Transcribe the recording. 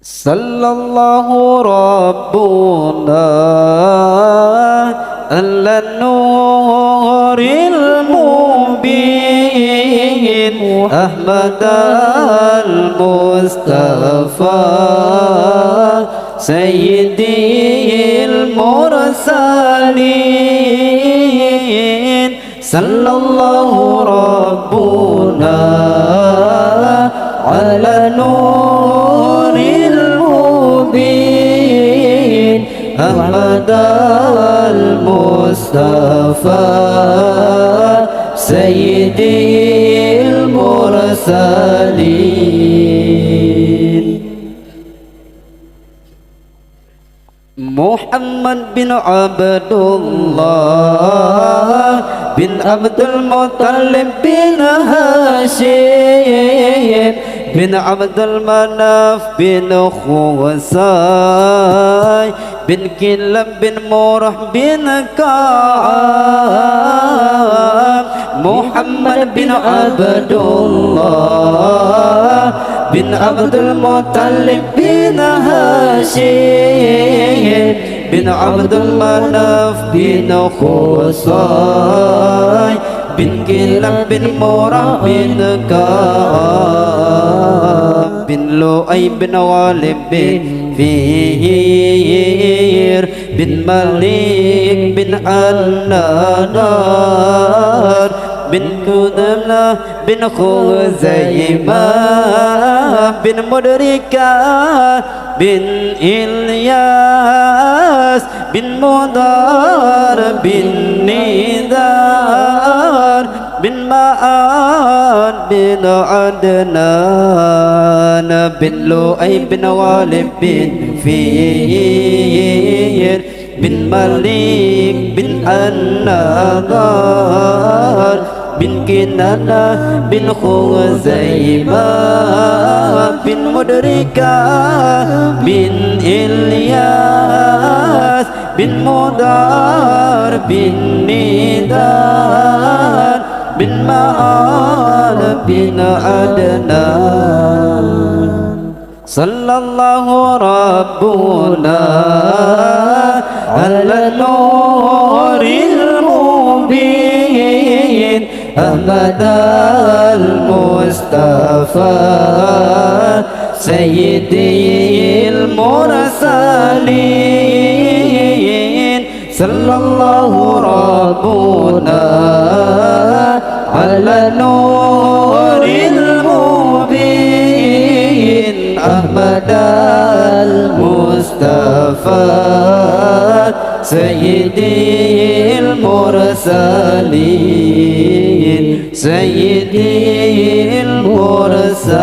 صلى الله ربنا على النور المبين أحمد المصطفى سيدي المرسلين صلى الله ربنا على نور المبين أحمد المصطفى سيدي المرسلين محمد بن عبد الله بن عبد المطلب بن هاشم بن عبد المناف بن خوساي بن كلاب بن مرح بن كعب محمد بن عبد الله بن عبد المطلب بن هاشم بن عبد المناف بن خوساي بن كلاب بن مرح بن كعب بن لؤي بن غالب بن فهير بن مالك بن النضر بن كدلة بن خزيمة بن مدركة بن إلياس بن مضار بن نذار بن معاد بن عدنان بن لؤي بن غالب بن فهير بن مالك بن النضر بن كنانة بن خزيمة بن مدركة بن إلياس بن مضار بن نذار بن معاد بن عدنان صلى الله ربنا على النور المبين أحمد المصطفى سيدي المرسلين صلى الله ربنا على نور المبين أحمد المصطفى سيدي المرسلين سيدي المرسلين